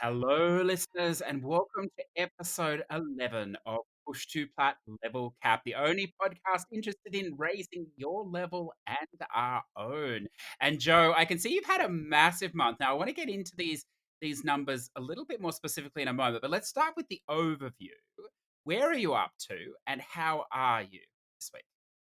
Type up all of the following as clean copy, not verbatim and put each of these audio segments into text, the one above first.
Hello, listeners, and welcome to episode 11 of Push2 Plat Level Cap, the only podcast interested in raising your level and our own. And Joe, I can see you've had a massive month. Now, I want to get into these numbers a little bit more specifically in a moment, but let's start with the overview. Where are you up to, and how are you this week?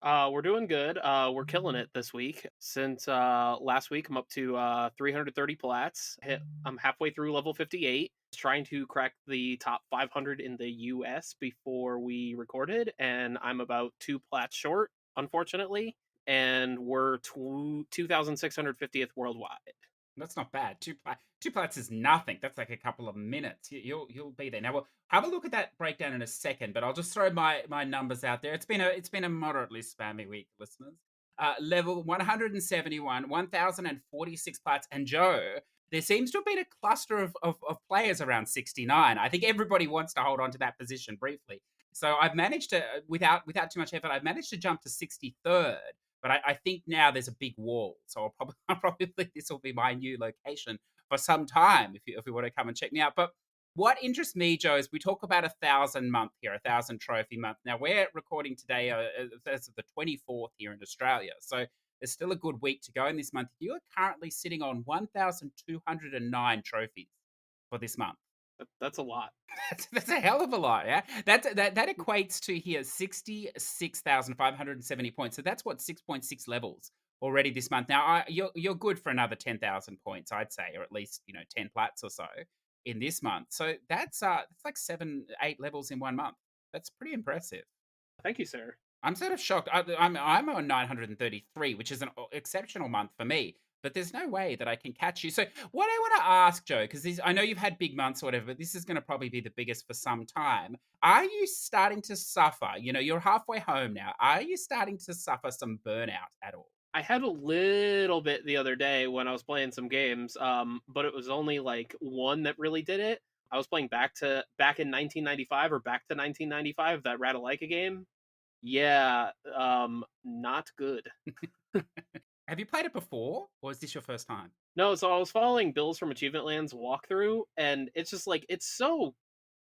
We're doing good. We're killing it this week. Since last week, I'm up to 330 plats. I'm halfway through level 58. Trying to crack the top 500 in the US before we recorded, and I'm about 2 plats short, unfortunately. And we're 2,650th worldwide. That's not bad. Two plats is nothing. That's like a couple of minutes. You'll be there. Now we'll have a look at that breakdown in a second, but I'll just throw my numbers out there. It's been a moderately spammy week, listeners. Level 171, 1,046 plats, and Joe. There seems to have been a cluster of players around 69. I think everybody wants to hold on to that position briefly. So I've managed to, without too much effort, I've managed to jump to 63rd. But I think now there's a big wall, so I'll probably this will be my new location for some time if you want to come and check me out. But what interests me, Joe, is we talk about 1,000 month here, 1,000 trophy month. Now we're recording today as of the 24th here in Australia, so there's still a good week to go in this month. You are currently sitting on 1,209 trophies for this month. That's a lot. That's a hell of a lot, yeah. That equates to here 66,570 points. So that's what 6.6 levels already this month. Now you're good for another 10,000 points, I'd say, or at least 10 plats or so in this month. So that's like 7, 8 levels in 1 month. That's pretty impressive. Thank you, sir. I'm sort of shocked. I'm on 933, which is an exceptional month for me. But there's no way that I can catch you. So what I want to ask, Joe, because I know you've had big months or whatever, but this is going to probably be the biggest for some time. Are you starting to suffer? You're halfway home now. Are you starting to suffer some burnout at all? I had a little bit the other day when I was playing some games, but it was only like one that really did it. I was playing back in 1995 or back to 1995, that Ratalaika game. Yeah, not good. Have you played it before, or is this your first time? No, so I was following Bills from Achievement Land's walkthrough, and it's just like it's so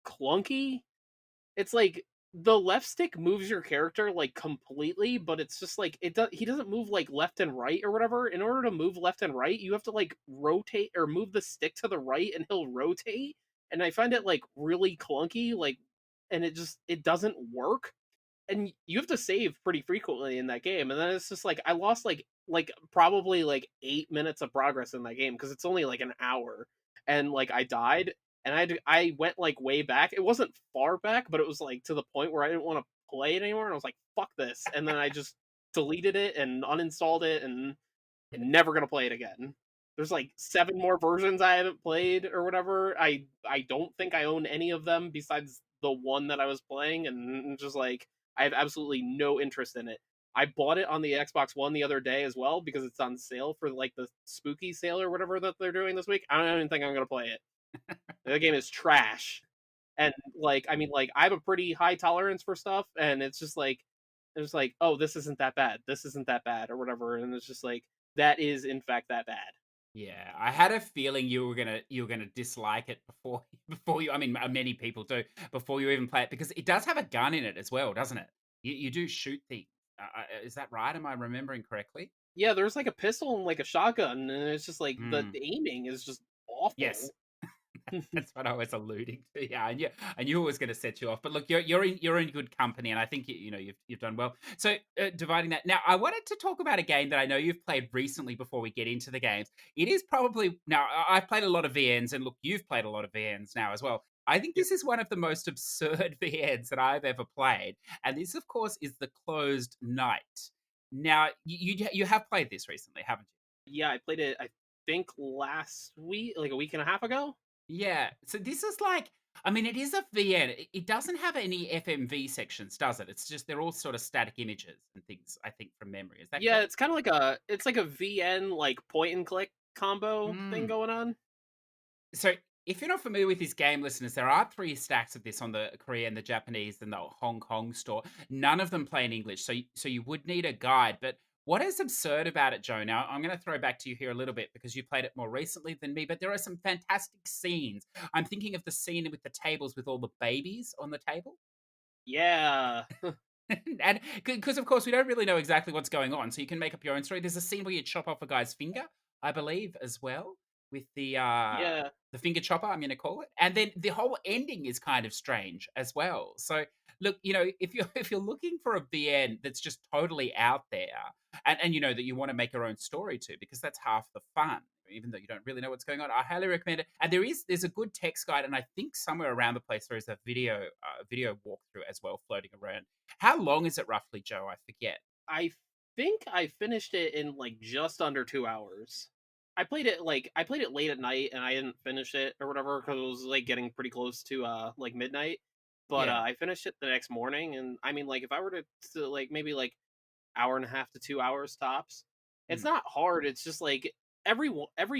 clunky. It's like the left stick moves your character like completely, but it's just like he doesn't move like left and right or whatever. In order to move left and right, you have to like rotate or move the stick to the right and he'll rotate. And I find it like really clunky, like, and it doesn't work. And you have to save pretty frequently in that game. And then it's just like I lost like probably like 8 minutes of progress in that game because it's only like an hour. And like I died and I went like way back. It wasn't far back, but it was like to the point where I didn't want to play it anymore. And I was like, fuck this. And then I just deleted it and uninstalled it and never gonna play it again. There's like 7 more versions I haven't played or whatever. I don't think I own any of them besides the one that I was playing, and just like I have absolutely no interest in it. I bought it on the Xbox One the other day as well because it's on sale for like the spooky sale or whatever that they're doing this week. I don't even think I'm gonna play it. The game is trash. And like I mean like I have a pretty high tolerance for stuff, and it's like, oh, this isn't that bad. This isn't that bad or whatever, and it's just like that is in fact that bad. Yeah, I had a feeling you were gonna dislike it before before you. I mean, many people do before you even play it because it does have a gun in it as well, doesn't it? You do shoot things. Is that right? Am I remembering correctly? Yeah, there's like a pistol and like a shotgun, and it's just like the Mm. aiming is just Yes, awful. that's what I was alluding to. Yeah, I knew it was going to set you off. But look, you're in good company, and I think you've done well. So dividing that now, I wanted to talk about a game that I know you've played recently. Before we get into the games, it is probably now I've played a lot of VNs, and look, you've played a lot of VNs now as well. I think Yep. this is one of the most absurd VNs that I've ever played, and this, of course, is the Closed Night. Now, you have played this recently, haven't you? Yeah, I played it. I think last week, like a week and a half ago. Yeah. So this is like, I mean, it is a VN. It doesn't have any FMV sections, does it? It's just they're all sort of static images and things. I think from memory, is that Yeah, correct? it's kind of like it's like a VN like point and click combo thing Mm. going on. So If you're not familiar with this game, listeners, there are 3 stacks of this on the Korean, the Japanese, and the Hong Kong store. None of them play in English, so you would need a guide. But what is absurd about it, Joe? Now I'm going to throw back to you here a little bit because you played it more recently than me. But there are some fantastic scenes. I'm thinking of the scene with the tables with all the babies on the table. Yeah. And because of course we don't really know exactly what's going on, so you can make up your own story. There's a scene where you chop off a guy's finger, I believe, as well, with Yeah. the finger chopper, I'm going to call it, and then the whole ending is kind of strange as well. So look, if you're if you're looking for a VN that's just totally out there, and you know that you want to make your own story too, because that's half the fun. Even though you don't really know what's going on, I highly recommend it. And there's a good text guide, and I think somewhere around the place there is a video walkthrough as well floating around. How long is it roughly, Joe? I forget. I think I finished it in like just under 2 hours. I played it late at night and I didn't finish it or whatever because it was like getting pretty close to like midnight. But Yeah. I finished it the next morning, and I mean, like, if I were to like maybe like hour and a half to 2 hours tops, it's Mm. not hard. It's just like every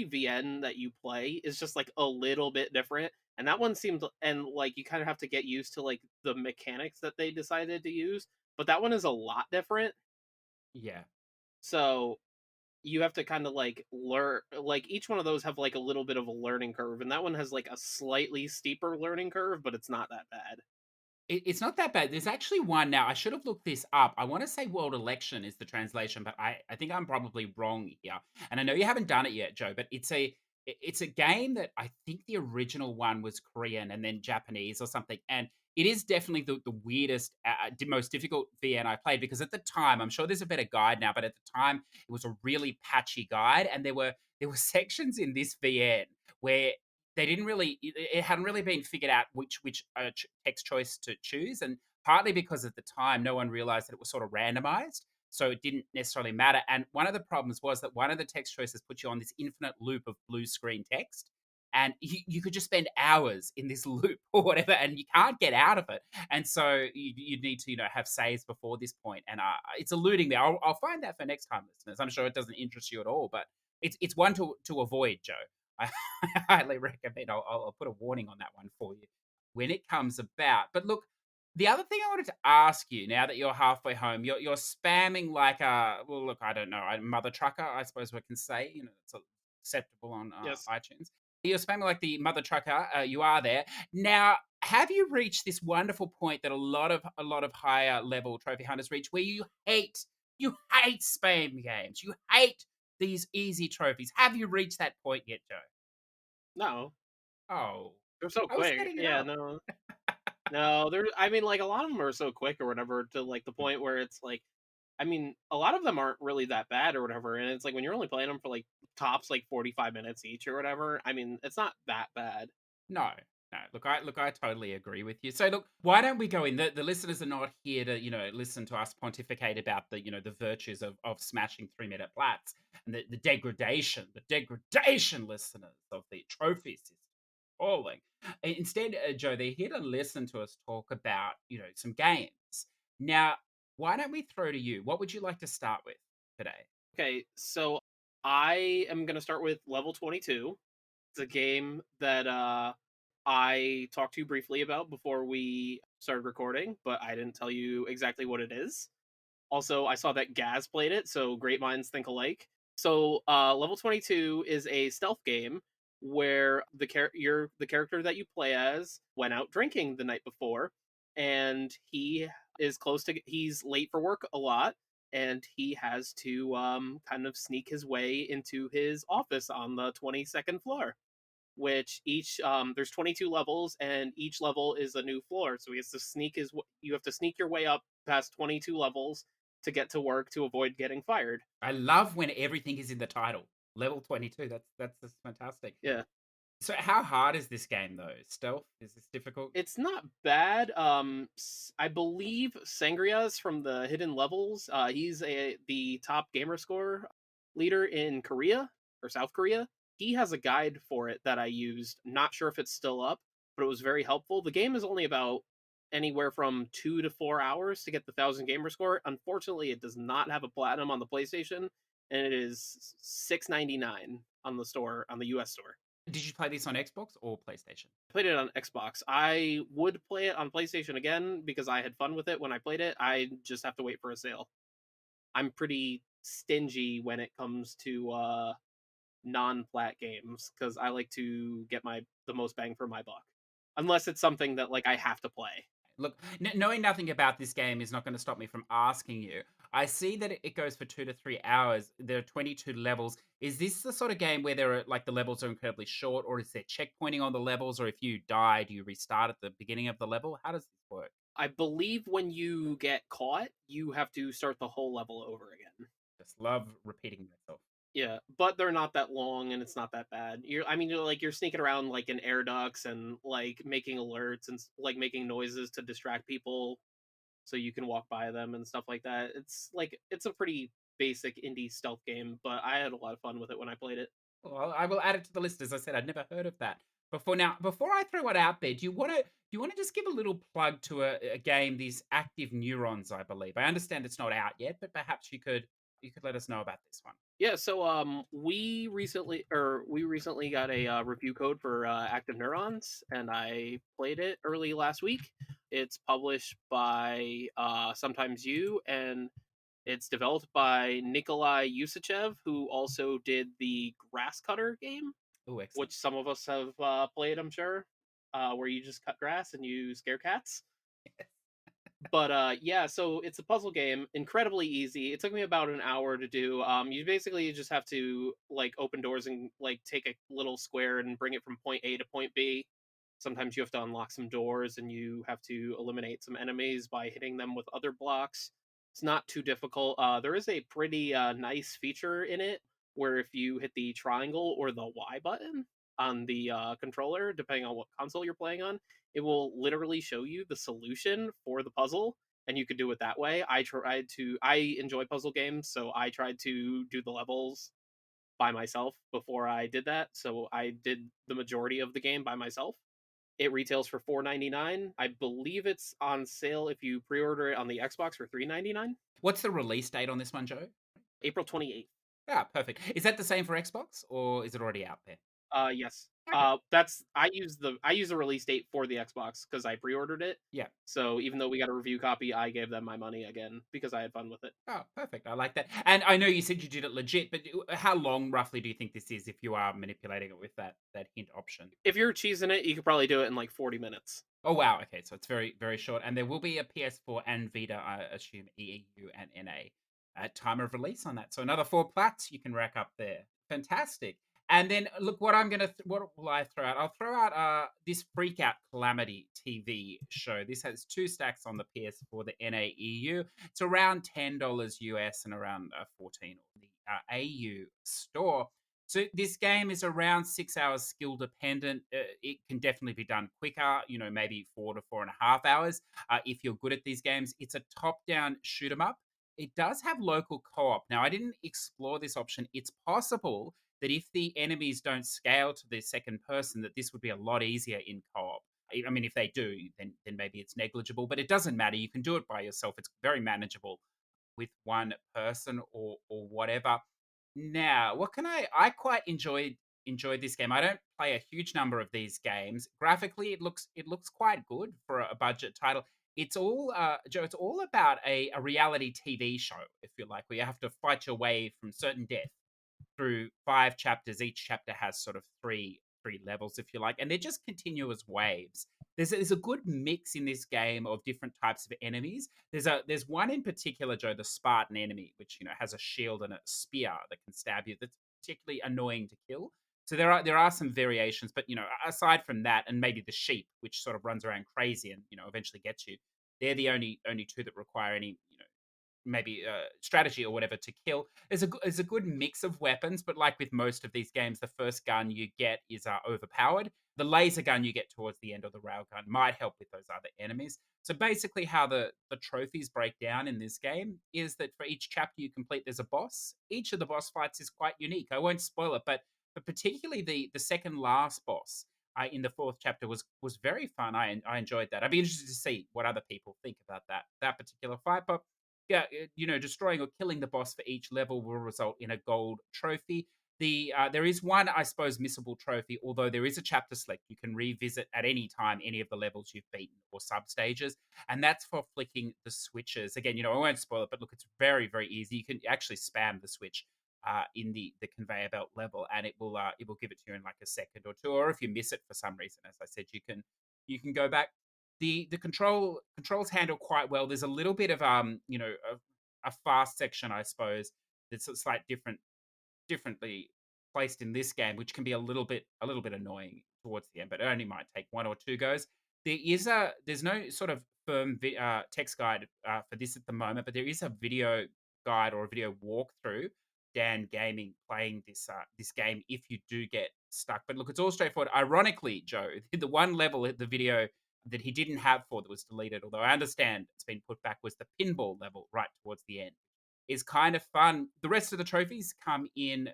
VN that you play is just like a little bit different, and that one seemed, and like you kind of have to get used to like the mechanics that they decided to use. But that one is a lot different, Yeah. so you have to kind of like learn, like each one of those have like a little bit of a learning curve, and that one has like a slightly steeper learning curve, but it's not that bad. It's not that bad. There's actually one now. I should have looked this up. I want to say World Election is the translation, but I think I'm probably wrong here. And I know you haven't done it yet, Joe, but it's a game that I think the original one was Korean and then Japanese or something. And it is definitely the weirdest, most difficult VN I played because at the time, I'm sure there's a better guide now, but at the time it was a really patchy guide, and there were sections in this VN where they didn't really it hadn't really been figured out which text choice to choose, and partly because at the time no one realized that it was sort of randomized, so it didn't necessarily matter. And one of the problems was that one of the text choices put you on this infinite loop of blue screen text, and you could just spend hours in this loop or whatever, and you can't get out of it. And so you need to have saves before this point, and it's eluding me. I'll find that for next time, listeners. I'm sure it doesn't interest you at all, but it's one to avoid, Joe. I highly recommend. I'll put a warning on that one for you when it comes about. But look, the other thing I wanted to ask you now that you're halfway home, you're spamming like a well, look, I don't know, a mother trucker, I suppose we can say, it's acceptable on Yes. iTunes. You're spamming like the mother trucker. You are there now. Have you reached this wonderful point that a lot of higher level trophy hunters reach, where you hate spam games, you hate these easy trophies? Have you reached that point yet, Joe? No, Oh, they're so I was quick. setting it Yeah, up. no. No, they're, I mean, like, a lot of them are so quick or whatever, to like the point where it's like, I mean, a lot of them aren't really that bad or whatever, and it's like when you're only playing them for like tops like 45 minutes each or whatever, I mean, it's not that bad. No, no. Look, I totally agree with you. So look, why don't we go in? The listeners are not here to listen to us pontificate about the virtues of smashing 3 minute plats and the degradation, listeners, of the trophy system. Falling. Instead, Joe, they're here to listen to us talk about some games. Now, why don't we throw to you? What would you like to start with today? Okay, so I am gonna start with level 22. It's a game that I talked to you briefly about before we started recording, but I didn't tell you exactly what it is. Also, I saw that Gaz played it, so great minds think alike. So, level 22 is a stealth game where the character that you play as went out drinking the night before, and he's late for work a lot, and he has to kind of sneak his way into his office on the 22nd floor. Which each there's 22 levels, and each level is a new floor, so he has to you have to sneak your way up past 22 levels to get to work to avoid getting fired. I love when everything is in the title. Level 22. That's just fantastic. Yeah, So how hard is this game though? Stealth? Is this difficult? it's not bad. I believe Sangria's from the Hidden Levels. He's the top gamer score leader in Korea or South Korea. He has a guide for it that I used. Not sure if it's still up, but it was very helpful. The game is only about anywhere from 2 to 4 hours to get the 1,000 gamer score. Unfortunately, it does not have a platinum on the PlayStation, and it is $6.99 on the store, on the US store. Did you play this on Xbox or PlayStation? Played it on Xbox. I would play it on PlayStation again because I had fun with it when I played it. I just have to wait for a sale. I'm pretty stingy when it comes to non-plat games because I like to get the most bang for my buck. Unless it's something that like I have to play. Look, knowing nothing about this game is not going to stop me from asking you. I see that it goes for 2 to 3 hours. There are 22 levels. Is this the sort of game where there are like the levels are incredibly short, or is there checkpointing on the levels, or if you die, do you restart at the beginning of the level? How does this work? I believe when you get caught, you have to start the whole level over again. Just love repeating myself. Yeah, but they're not that long and it's not that bad. I mean, you're sneaking around like in air ducts and like making alerts and like making noises to distract people so you can walk by them and stuff like that. It's a pretty basic indie stealth game, but I had a lot of fun with it when I played it. Well, I will add it to the list. As I said, I'd never heard of that before. Now, before I throw it out there, do you want to just give a little plug to a game, these active neurons? I believe I understand it's not out yet, but perhaps you could let us know about this one. Yeah, so we recently got a review code for Active Neurons, and I played it early last week. It's published by Sometimes You, and it's developed by Nikolai Yusuchev, who also did the Grass Cutter game, Oh, excellent. which some of us have played, I'm sure, where you just cut grass and you scare cats. But yeah, so it's a puzzle game, incredibly easy. It took me about an hour to do. You basically just have to like open doors and like take a little square and bring it from point A to point B. Sometimes you have to unlock some doors and you have to eliminate some enemies by hitting them with other blocks. It's not too difficult. There is a pretty nice feature in it where if you hit the triangle or the Y button on the controller, depending on what console you're playing on, it will literally show you the solution for the puzzle, and you could do it that way. I enjoy puzzle games, so I tried to do the levels by myself before I did that. So I did the majority of the game by myself. It retails for $4.99. I believe it's on sale if you pre-order it on the Xbox for $3.99. What's the release date on this one, Joe? April 28th. Ah, perfect. Is that the same for Xbox, or is it already out there? Yes. Okay. That's I use the release date for the Xbox because I pre-ordered it. Yeah. So even though we got a review copy, I gave them my money again because I had fun with it. Oh, perfect. I like that. And I know you said you did it legit, but how long roughly do you think this is if you are manipulating it with that hint option? If you're cheesing it, you could probably do it in like 40 minutes. Oh wow. Okay, so it's very very short, and there will be a PS4 and Vita, I assume EU and NA at time of release on that. So another 4 plats you can rack up there. Fantastic. And then look, what will I throw out? I'll throw out this Freak Out Calamity TV show. This has 2 stacks on the PS4, the NA EU. It's around $10 US and around 14 on the AU store. So this game is around 6 hours skill dependent. It can definitely be done quicker, maybe 4 to 4.5 hours if you're good at these games. It's a top down shoot 'em up. It does have local co op. Now, I didn't explore this option. It's possible that if the enemies don't scale to the second person, that this would be a lot easier in co-op. I mean, if they do, then maybe it's negligible, but it doesn't matter. You can do it by yourself. It's very manageable with one person or whatever. Now, what can I quite enjoyed this game. I don't play a huge number of these games. Graphically, it looks quite good for a budget title. It's all Joe. It's all about a reality TV show, if you like, where you have to fight your way from certain death through 5 chapters. Each chapter has sort of three levels, if you like, and they're just continuous waves. There's a good mix in this game of different types of enemies. There's one in particular, Joe, the Spartan enemy, which has a shield and a spear that can stab you. That's particularly annoying to kill. So there are some variations, but aside from that, and maybe the sheep, which sort of runs around crazy and eventually gets you, they're the only two that require any maybe strategy or whatever to kill. There's a good mix of weapons, but like with most of these games, the first gun you get is overpowered. The laser gun you get towards the end, or the railgun, might help with those other enemies. So basically, how the trophies break down in this game is that for each chapter you complete, there's a boss. Each of the boss fights is quite unique. I won't spoil it, but particularly the second last boss. In the fourth chapter was very fun. I enjoyed that. I'd be interested to see what other people think about that particular fight. But yeah, destroying or killing the boss for each level will result in a gold trophy. There is one, I suppose, missable trophy, although there is a chapter select. You can revisit at any time any of the levels you've beaten or sub stages, and that's for flicking the switches. Again, I won't spoil it, but look, it's very, very easy. You can actually spam the switch in the conveyor belt level, and it will give it to you in like a second or two. Or if you miss it for some reason, as I said, you can go back. The controls handle quite well. There's a little bit of a fast section, I suppose. It's a slight differently placed in this game, which can be a little bit annoying towards the end, but it only might take one or two goes. There's no sort of firm text guide for this at the moment, but there is a video guide or a video walkthrough. Dan Gaming playing this game if you do get stuck. But look, it's all straightforward. Ironically, Joe, the one level at the video that he didn't have for that was deleted, although I understand it's been put back, was the pinball level right towards the end is kind of fun. The rest of the trophies come in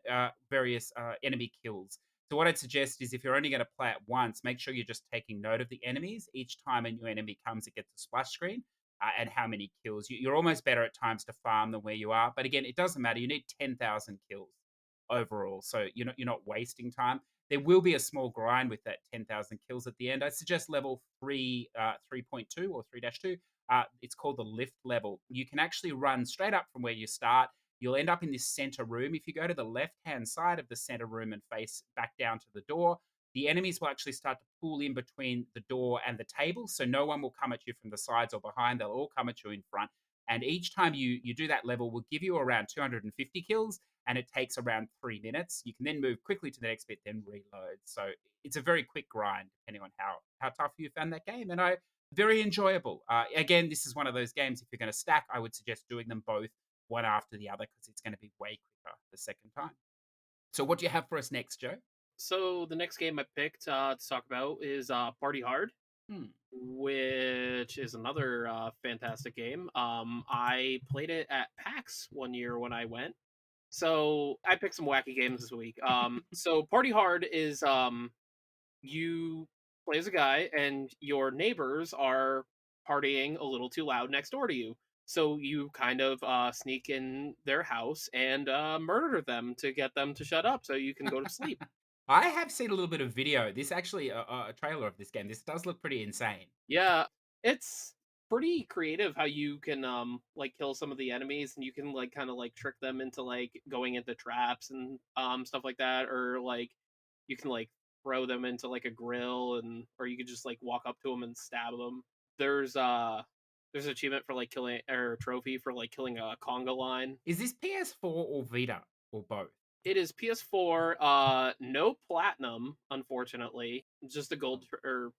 various enemy kills. So what I'd suggest is if you're only going to play it once, make sure you're just taking note of the enemies. Each time a new enemy comes, it gets a splash screen and how many kills. You're almost better at times to farm than where you are. But again, it doesn't matter. You need 10,000 kills overall, so you're not wasting time. There will be a small grind with that 10,000 kills at the end. I suggest level 3.2 or 3-2. It's called the lift level. You can actually run straight up from where you start. You'll end up in this center room. If you go to the left-hand side of the center room and face back down to the door, the enemies will actually start to pull in between the door and the table. So no one will come at you from the sides or behind. They'll all come at you in front. And each time you do that level will give you around 250 kills, and it takes around 3 minutes. You can then move quickly to the next bit, then reload. So it's a very quick grind, depending on how tough you found that game. And very enjoyable. Again, this is one of those games. If you're going to stack, I would suggest doing them both one after the other because it's going to be way quicker the second time. So, what do you have for us next, Joe? So the next game I picked to talk about is Party Hard, Hmm. which is another fantastic game. I played it at PAX one year when I went. So I picked some wacky games this week. So Party Hard is you play as a guy and your neighbors are partying a little too loud next door to you. So you kind of sneak in their house and murder them to get them to shut up so you can go to sleep. I have seen a little bit of video. This actually a trailer of this game. This does look pretty insane. Yeah, it's pretty creative how you can like kill some of the enemies and you can like kind of like trick them into like going into traps and stuff like that, or like you can like throw them into like a grill, and or you could just like walk up to them and stab them. There's an achievement for like killing, or a trophy for like killing a conga line. Is this PS4 or Vita or both? It is PS4, no platinum, unfortunately, just a gold or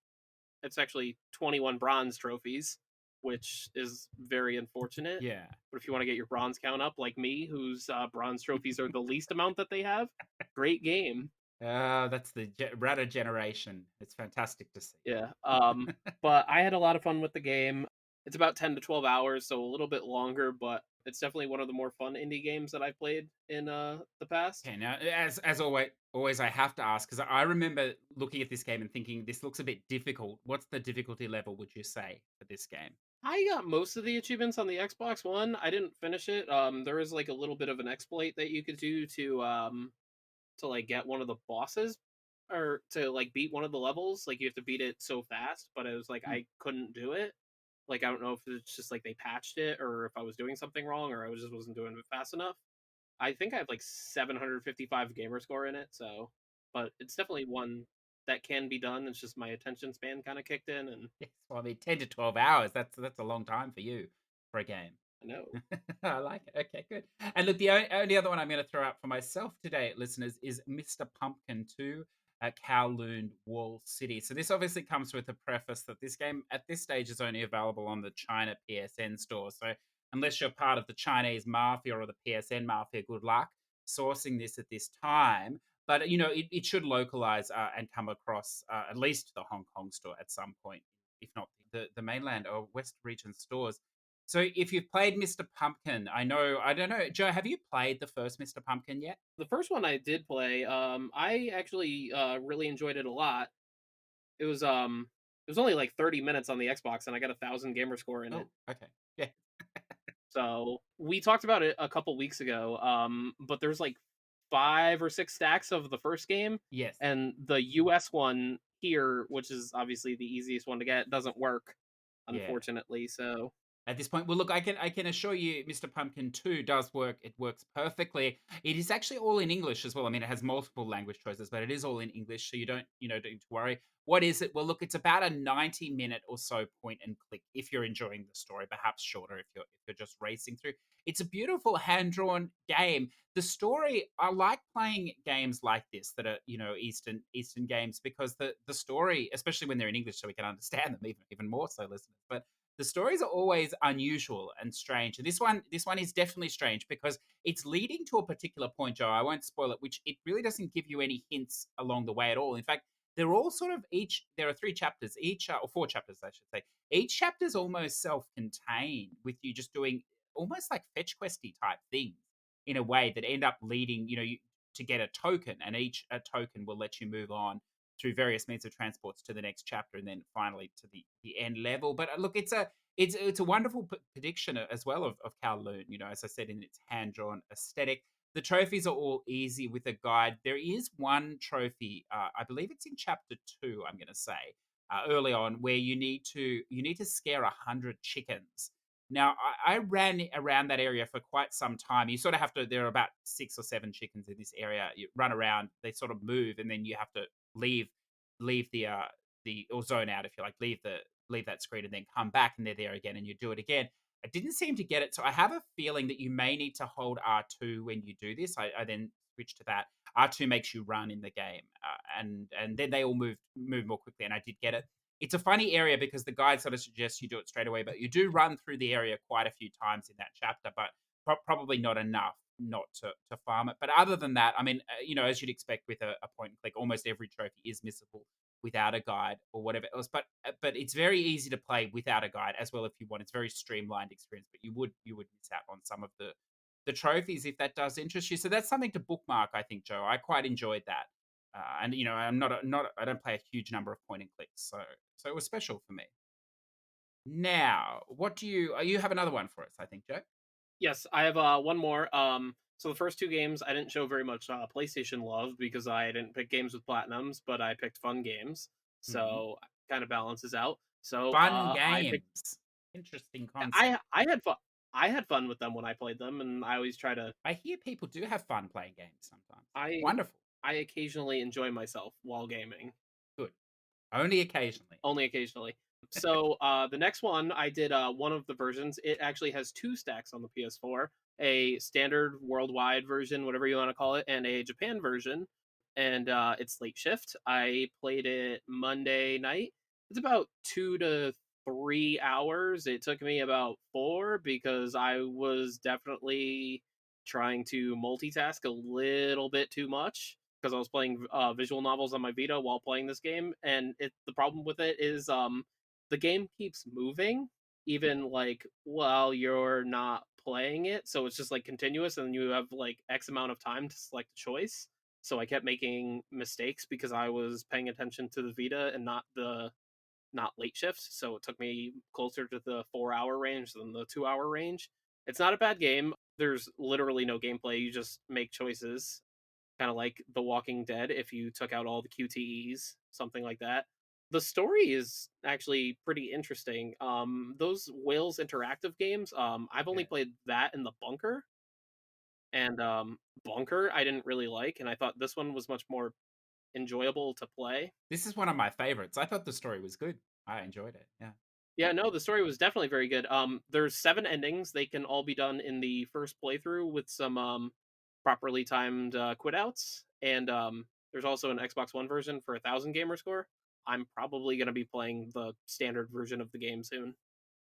it's actually 21 bronze trophies, which is very unfortunate. Yeah. But if you want to get your bronze count up, like me, whose bronze trophies are the least amount that they have, great game. That's the Rata generation. It's fantastic to see. Yeah. But I had a lot of fun with the game. It's about 10 to 12 hours, so a little bit longer, but it's definitely one of the more fun indie games that I've played in the past. Okay, now as always, I have to ask because I remember looking at this game and thinking this looks a bit difficult. What's the difficulty level? Would you say for this game? I got most of the achievements on the Xbox One. I didn't finish it. There is like a little bit of an exploit that you could do to like get one of the bosses or to like beat one of the levels. Like you have to beat it so fast, but it was like Hmm. I couldn't do it. Like I don't know if it's just like they patched it or if I was doing something wrong or I just wasn't doing it fast enough. I think I have like 755 gamer score in it, so but it's definitely one that can be done. It's just my attention span kind of kicked in, and Yes. Well, I mean, 10 to 12 hours. That's a long time for you for a game. I know. I like it. Okay, good. And look, the only other one I'm going to throw out for myself today, listeners, is Mr. Pumpkin 2 at Kowloon Wall City. So this obviously comes with a preface that this game at this stage is only available on the China PSN store. So unless you're part of the Chinese mafia or the PSN mafia, good luck sourcing this at this time. But it should localize and come across at least the Hong Kong store at some point, if not the mainland or West region stores. So if you've played Mr. Pumpkin, I don't know, Joe, have you played the first Mr. Pumpkin yet? The first one I did play, I actually really enjoyed it a lot. It was it was only like 30 minutes on the Xbox, and I got 1,000 gamer score in it. Oh, okay. Yeah. So we talked about it a couple weeks ago. But there's like 5 or 6 stacks of the first game, Yes. and the US one here, which is obviously the easiest one to get, doesn't work, Yeah. unfortunately. So At this point, well, look, I can assure you, Mr. Pumpkin 2 does work. It works perfectly. It is actually all in English as well. I mean, it has multiple language choices, but it is all in English, so you don't need to worry. What is it? Well, look, it's about a 90-minute or so point and click if you're enjoying the story, perhaps shorter if you're just racing through. It's a beautiful hand-drawn game. The story, I like playing games like this that are, Eastern games because the story, especially when they're in English so we can understand them even more so, listeners. But the stories are always unusual and strange. And this one is definitely strange because it's leading to a particular point, Joe. I won't spoil it, which it really doesn't give you any hints along the way at all. In fact, they're all sort of each. There are 3 chapters each, or 4 chapters, I should say. Each chapter is almost self-contained, with you just doing almost like fetch questy type things in a way that end up leading, to get a token, and each a token will let you move on through various means of transports to the next chapter, and then finally to the end level. But look, it's a wonderful prediction as well of Kowloon. As I said, in its hand drawn aesthetic. The trophies are all easy with a guide. There is one trophy, I believe it's in chapter 2. I'm going to say early on, where you need to scare 100 chickens. Now, I ran around that area for quite some time. You sort of have to. There are about 6 or 7 chickens in this area. You run around, they sort of move, and then you have to leave leave the or zone out, if you like, leave that screen and then come back, and they're there again, and you do it again. I didn't seem to get it, so I have a feeling that you may need to hold R2 when you do this. I then switched to that. R2 makes you run in the game, and then they all move more quickly, and I did get it. It's a funny area because the guide sort of suggests you do it straight away, but you do run through the area quite a few times in that chapter, but probably not enough not to farm it. But other than that, I mean, as you'd expect with a point and click, almost every trophy is missable without a guide or whatever else. But it's very easy to play without a guide as well if you want. It's a very streamlined experience, but you would miss out on some of the trophies if that does interest you. So that's something to bookmark, I think, Joe. I quite enjoyed that. And I'm not I don't play a huge number of point and clicks, so it was special for me. Now, what do you have another one for us? I think, Joe. yes, I have one more. So the first 2 games I didn't show very much PlayStation love because I didn't pick games with platinums, but I picked fun games. Mhm. So kind of balances out. So Fun I picked. games. Interesting concept. I had fun. I had fun with them when I played them, and I always try to. I hear people do have fun playing games sometimes. I Wonderful. I occasionally enjoy myself while gaming. Good. Only occasionally. Only occasionally. So the next one I did one of the versions. It actually has 2 stacks on the PS4, a standard worldwide version, whatever you want to call it, and a Japan version. And it's late shift. I played it Monday night. It's about 2 to 3 hours. It took me about 4 because I was definitely trying to multitask a little bit too much because I was playing visual novels on my Vita while playing this game, and the problem with it is the game keeps moving even like while you're not playing it, so it's just like continuous, and you have like X amount of time to select a choice. So I kept making mistakes because I was paying attention to the Vita and not late shifts, so it took me closer to the 4 hour range than the 2 hour range. It's not a bad game. There's literally no gameplay. You just make choices, kind of like The Walking Dead if you took out all the QTEs, something like that. The story is actually pretty interesting. Those Whales interactive games, I've only Yeah. played that in the Bunker, and Bunker I didn't really like, and I thought this one was much more enjoyable to play. This is one of my favorites. I thought the story was good. I enjoyed it. Yeah. Yeah, no, the story was definitely very good. There's 7 endings. They can all be done in the first playthrough with some properly timed quit outs, and there's also an Xbox One version for 1,000 gamer score. I'm probably gonna be playing the standard version of the game soon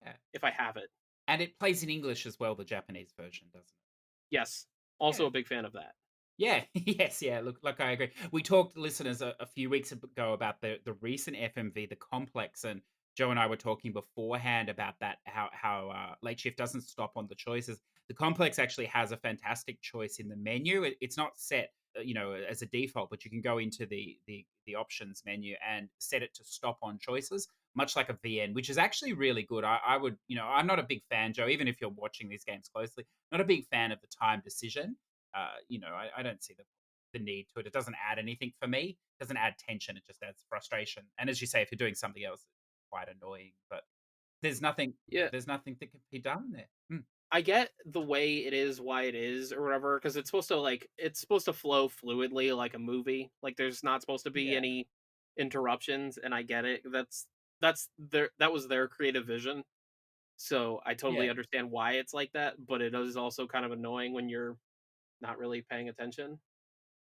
Yeah. if I have it. And it plays in English as well, the Japanese version, doesn't Yes, it? also Yeah. a big fan of that. Yeah, yes, yeah. Look, I agree. We talked, listeners, a few weeks ago about the recent FMV, the complex, and Joe and I were talking beforehand about that. How late shift doesn't stop on the choices. The complex actually has a fantastic choice in the menu. It's not set, as a default, but you can go into the options menu and set it to stop on choices, much like a VN, which is actually really good. I would, I'm not a big fan, Joe, even if you're watching these games closely, not a big fan of the time decision. I don't see the need to it. It doesn't add anything for me. It doesn't add tension. It just adds frustration. And as you say, if you're doing something else, it's quite annoying. But there's nothing. Yeah, There's nothing that can be done there. I get the way it is, why it is, or whatever, because it's supposed to flow fluidly like a movie. Like there's not supposed to be Yeah. any interruptions, and I get it. That was their creative vision. So I totally Yeah. understand why it's like that, but it is also kind of annoying when you're not really paying attention.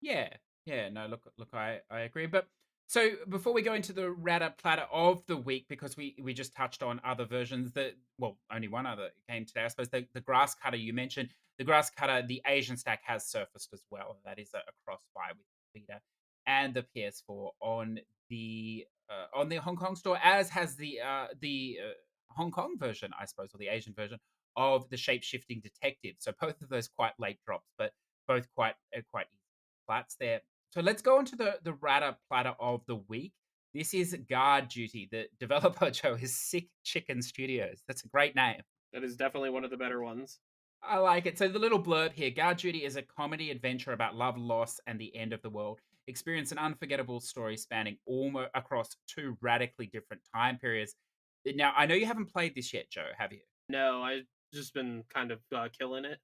Yeah, yeah. No, look, I agree. But so before we go into the Rata Platter of the week, because we just touched on other versions that, well, only one other came today. I suppose the grass cutter you mentioned, the grass cutter, the Asian stack has surfaced as well. That is a cross buy with Vita and the PS4 on the Hong Kong store, as has the Hong Kong version, I suppose, or the Asian version of the shape shifting detective. So both of those quite late drops, but both quite plats there. So let's go on to the Rata Platter of the week. This is Guard Duty. The developer, Joe, is Sick Chicken Studios. That's a great name. That is definitely one of the better ones. I like it. So the little blurb here: Guard Duty is a comedy adventure about love, loss, and the end of the world. Experience an unforgettable story spanning almost across two radically different time periods. Now, I know you haven't played this yet, Joe. Have you? No, I've just been kind of killing it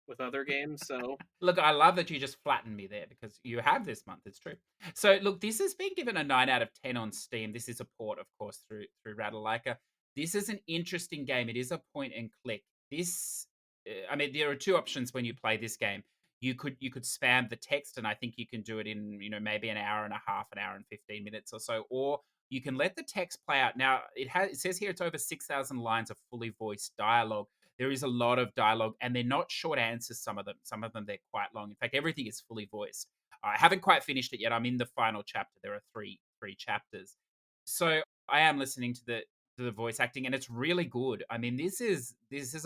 with other games. So Look, I love that you just flattened me there because you have this month. It's true. So, look, this has been given a 9 out of 10 on Steam. This is a port, of course, through Ratalaika. This is an interesting game. It is a point and click. I mean, there are two options when you play this game. You could spam the text, and I think you can do it in maybe an hour and a half, an hour and 15 minutes or so, or you can let the text play out. Now, it says here it's over 6,000 lines of fully voiced dialogue. There is a lot of dialogue, and they're not short answers. Some of them they're quite long. In fact, everything is fully voiced. I haven't quite finished it yet. I'm in the final chapter. There are three chapters, so I am listening to the voice acting, and it's really good. I mean, this is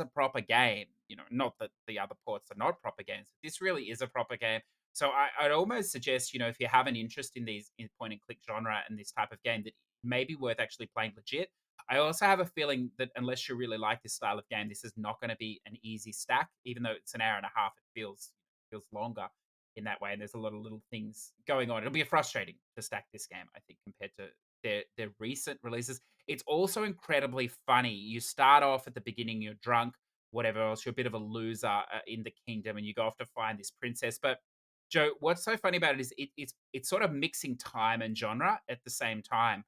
a proper game. Not that the other ports are not proper games. This really is a proper game. So I'd almost suggest, if you have an interest in these in point and click genre and this type of game, that it may be worth actually playing legit. I also have a feeling that unless you really like this style of game, this is not going to be an easy stack. Even though it's an hour and a half, it feels longer in that way. And there's a lot of little things going on. It'll be frustrating to stack this game, I think, compared to their recent releases. It's also incredibly funny. You start off at the beginning, you're drunk, whatever else, you're a bit of a loser in the kingdom, and you go off to find this princess. But Joe, what's so funny about it is it's sort of mixing time and genre at the same time,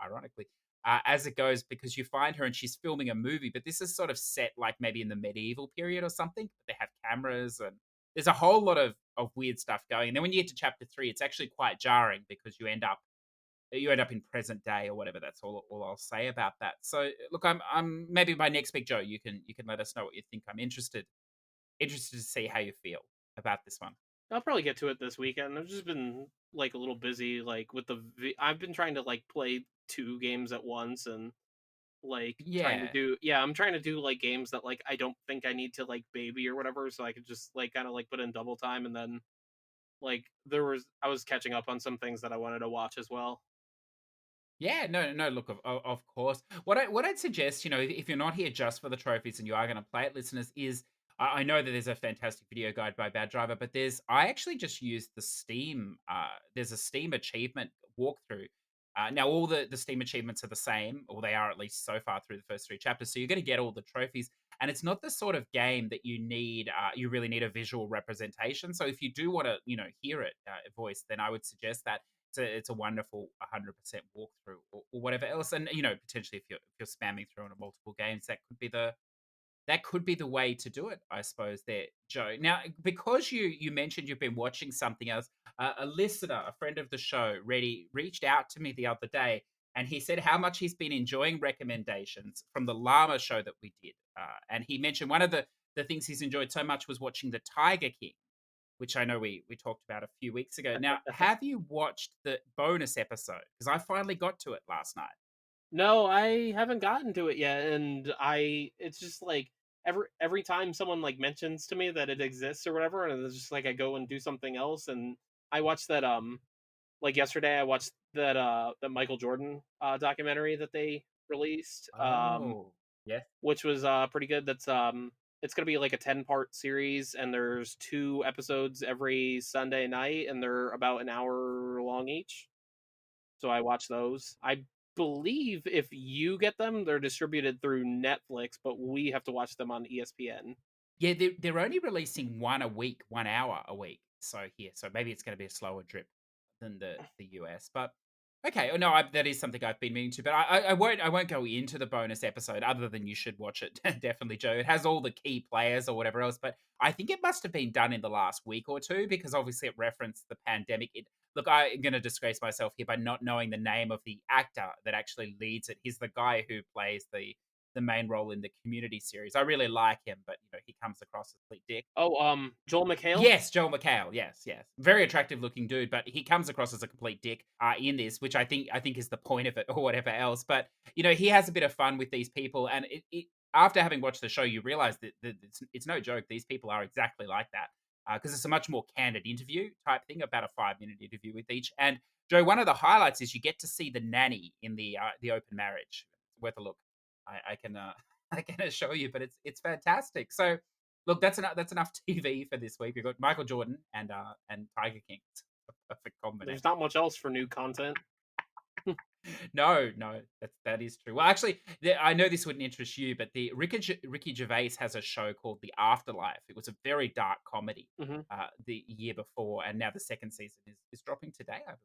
ironically, as it goes, because you find her and she's filming a movie, but this is sort of set like maybe in the medieval period or something. But they have cameras and there's a whole lot of weird stuff going. And then when you get to chapter 3, it's actually quite jarring because you end up in present day or whatever. That's all I'll say about that. So look, I'm maybe by next week, Joe, you can let us know what you think. I'm interested to see how you feel about this one. I'll probably get to it this weekend. I've just been like a little busy, like with I've been trying to like play two games at once and like trying to Yeah. do yeah, I'm trying to do like games that like I don't think I need to like baby or whatever, so I could just like kind of like put in double time and then like I was catching up on some things that I wanted to watch as well. Yeah, no, no. Look, of course. What I'd suggest, if you're not here just for the trophies and you are going to play it, listeners, is I know that there's a fantastic video guide by Bad Driver, but I actually just used the Steam. There's a Steam achievement walkthrough. Now all the Steam achievements are the same, or they are at least so far through the first three chapters. So you're going to get all the trophies, and it's not the sort of game that you need. You really need a visual representation. So if you do want to, hear it voice, then I would suggest that it's a wonderful 100% walkthrough or whatever else. And potentially if you're spamming through on multiple games, that could be the way to do it, I suppose. There, Joe. Now, because you mentioned you've been watching something else, a listener, a friend of the show, Reddy, reached out to me the other day, and he said how much he's been enjoying recommendations from the Llama show that we did, and he mentioned one of the things he's enjoyed so much was watching the Tiger King, which I know we talked about a few weeks ago. Now, have you watched the bonus episode? Because I finally got to it last night. No, I haven't gotten to it yet, and I it's just like every time someone like mentions to me that it exists or whatever, and it's just like I go and do something else, and I watched that like yesterday I watched that Michael Jordan documentary that they released, Oh, yes. which was pretty good. That's It's gonna be like a 10-part series, and there's 2 episodes every Sunday night, and they're about an hour long each. So I watch those. I believe if you get them, they're distributed through Netflix, but we have to watch them on ESPN. Yeah, they're only releasing one a week, 1 hour a week. So here, so maybe it's gonna be a slower drip than the US, but okay. Oh, no, that is something I've been meaning to, but I won't go into the bonus episode other than you should watch it, definitely, Joe. It has all the key players or whatever else, but I think it must have been done in the last week or 2 because obviously it referenced the pandemic. Look, I'm gonna disgrace myself here by not knowing the name of the actor that actually leads it. He's the guy who plays the main role in the Community series. I really like him, but he comes across as a complete dick. Oh, Joel McHale? Yes, Joel McHale. Yes, yes, very attractive looking dude, but he comes across as a complete dick in this, which I think is the point of it, or whatever else. But he has a bit of fun with these people, and after having watched the show, you realize that it's no joke. These people are exactly like that because it's a much more candid interview type thing, about a 5 minute interview with each. And Joe, one of the highlights is you get to see the nanny in the open marriage. It's worth a look. I can I can assure you, but it's fantastic. So look, that's enough TV for this week. We've got Michael Jordan and Tiger King. It's a perfect combination. There's not much else for new content. No, no, that is true. Well, actually, I know this wouldn't interest you, but the Ricky Gervais has a show called The Afterlife. It was a very dark comedy Mhm. the year before, and now the second season is dropping today, I believe.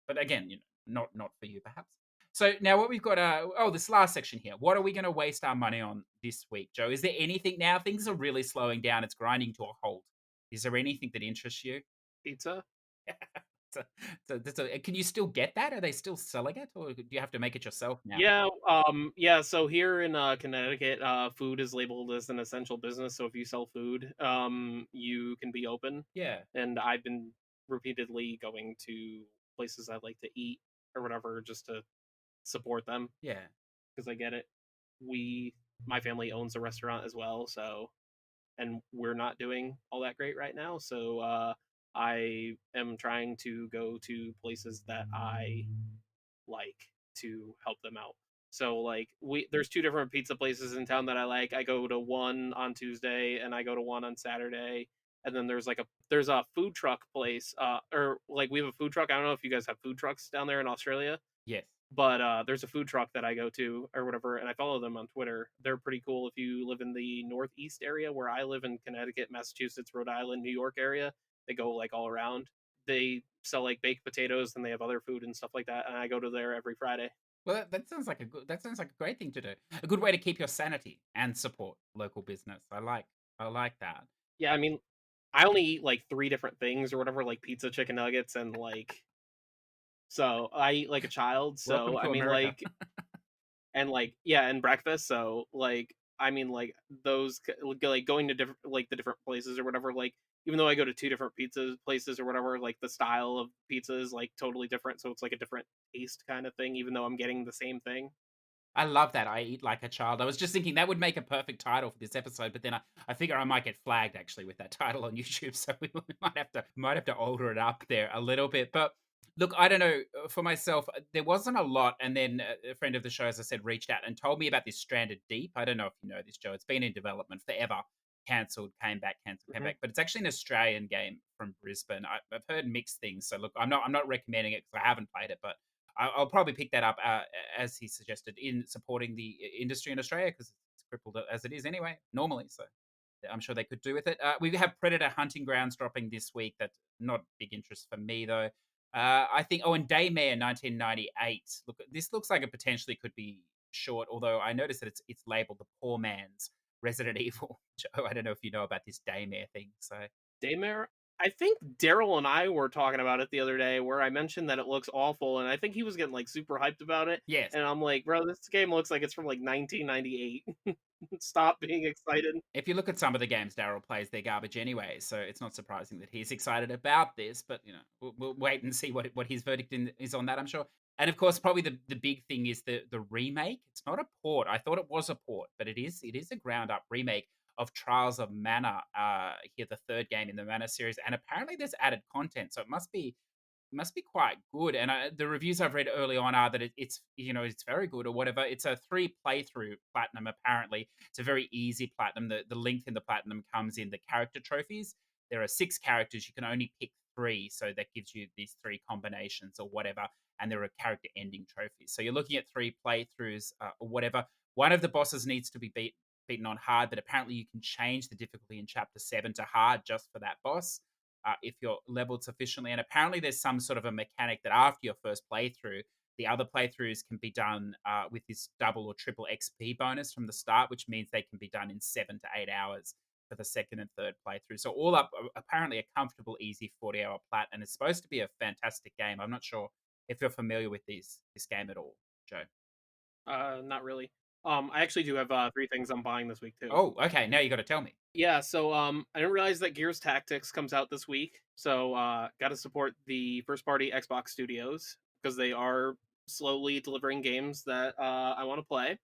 But again, not for you, perhaps. So now what we've got, this last section here. What are we going to waste our money on this week, Joe? Is there anything now? Things are really slowing down. It's grinding to a halt. Is there anything that interests you? Pizza? So, can you still get that? Are they still selling it, or do you have to make it yourself now? Yeah, so here in, Connecticut, food is labeled as an essential business, so if you sell food, you can be open, Yeah, and I've been repeatedly going to places I like to eat or whatever just to support them yeah. because I get it. We my family owns a restaurant as well, so and we're not doing all that great right now, so, I am trying to go to places that I like to help them out. So like there's 2 different pizza places in town that I like. I go to one on Tuesday and I go to one on Saturday. And then there's a food truck place, or like we have a food truck. I don't know if you guys have food trucks down there in Australia, Yes. but there's a food truck that I go to or whatever, and I follow them on Twitter. They're pretty cool if you live in the Northeast area where I live in Connecticut, Massachusetts, Rhode Island, New York area. They go like all around. They sell like baked potatoes and they have other food and stuff like that. And I go to there every Friday. Well, that sounds like a great thing to do. A good way to keep your sanity and support local business. I like that. Yeah, I mean, I only eat like 3 different things or whatever, like pizza, chicken nuggets, and like so I eat like a child. Welcome So I to mean, America. yeah, and breakfast. So like I mean, like like going to different the different places or whatever. Like even though I go to 2 different pizza places or whatever, like the style of pizza is like totally different. So it's like a different taste kind of thing, even though I'm getting the same thing. I love that. I eat like a child. I was just thinking that would make a perfect title for this episode, but then I figure I might get flagged actually with that title on YouTube, so we might have to alter it up there a little bit. But look, I don't know for myself. There wasn't a lot, and then a friend of the show, as I said, reached out and told me about this Stranded Deep. I don't know if you know this, Joe. It's been in development forever. Cancelled, came back, cancelled, came Hmm. back. But it's actually an Australian game from Brisbane. I've heard mixed things. So look, I'm not recommending it because I haven't played it, but I'll probably pick that up as he suggested in supporting the industry in Australia because it's crippled as it is anyway, normally. So I'm sure they could do with it. We have Predator Hunting Grounds dropping this week. That's not big interest for me though. I think. Oh, and Daymare 1998. Look, this looks like it potentially could be short. Although I noticed that it's labeled the poor man's Resident Evil. Joe, I don't know if you know about this Daymare thing. So Daymare, I think Daryl and I were talking about it the other day, where I mentioned that it looks awful, and I think he was getting like super hyped about it. yes, And I'm like, bro, this game looks like it's from like 1998. Stop being excited. if you look at some of the games Daryl plays, they're garbage anyway. So it's not surprising that he's excited about this. But we'll wait and see what his verdict is on that. I'm sure. And of course, probably the big thing is the remake. It's not a port. I thought it was a port, but it is a ground up remake of Trials of Mana. Here, the third game in the Mana series, and apparently there's added content. So it must be. must be quite good. And the reviews I've read early on are that it's it's very good or whatever. It's a 3 playthrough platinum. Apparently, it's a very easy platinum. The length in the platinum comes in the character trophies. There are 6 characters. You can only pick 3, so that gives you these 3 combinations or whatever. And there are character ending trophies. So you're looking at 3 playthroughs or whatever. One of the bosses needs to be beaten on hard, but apparently you can change the difficulty in chapter 7 to hard just for that boss if you're leveled sufficiently. And apparently there's some sort of a mechanic that after your first playthrough, the other playthroughs can be done with this double or triple XP bonus from the start, which means they can be done in 7 to 8 hours for the second and third playthrough. So all up, apparently a comfortable, easy 40-hour plat, and it's supposed to be a fantastic game. I'm not sure if you're familiar with this game at all, Joe. Not really. I actually do have 3 things I'm buying this week too. Oh, okay. Now you got to tell me. Yeah, so I didn't realize that Gears Tactics comes out this week. So got to support the first party Xbox studios because they are slowly delivering games that I want to play.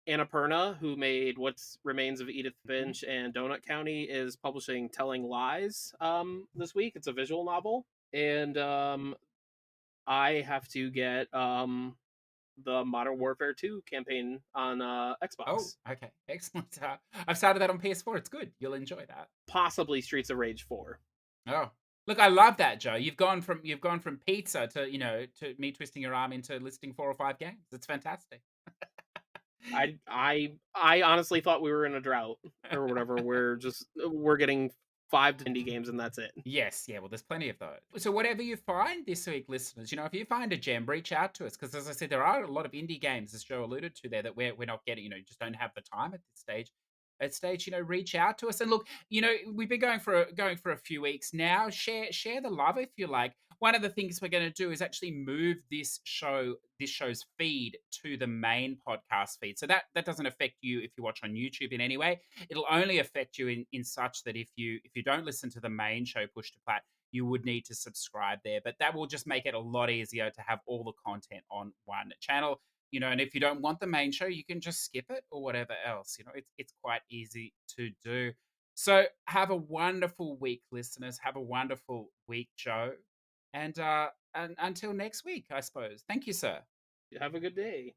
Annapurna, who made What's Remains of Edith Mhm. Finch and Donut County, is publishing Telling Lies this week. It's a visual novel. And I have to get the Modern Warfare 2 campaign on Oh, Xbox. okay. Excellent. I've started that on PS4. It's good. You'll enjoy that. Possibly Streets of Rage 4. Oh, look, I love that, Joe. You've gone from pizza to to me twisting your arm into listing 4 or 5 games. It's fantastic. I honestly thought we were in a drought or whatever. We're getting 5 to 10 indie games and that's it. Yes, yeah. Well, there's plenty of those. So whatever you find this week, listeners, if you find a gem, reach out to us because, as I said, there are a lot of indie games, as Joe alluded to there, that we're not getting. Just don't have the time at this stage. At stage, reach out to us and look. We've been going for a few weeks now. Share the love if you like. One of the things we're going to do is actually move this show's feed to the main podcast feed. So that doesn't affect you if you watch on YouTube in any way. It'll only affect you in such that if you don't listen to the main show Push to Plat, you would need to subscribe there. But that will just make it a lot easier to have all the content on one channel. And if you don't want the main show, you can just skip it or whatever else. It's quite easy to do. So have a wonderful week, listeners. Have a wonderful week, Joe. And until next week, I suppose. Thank you, sir. Have a good day.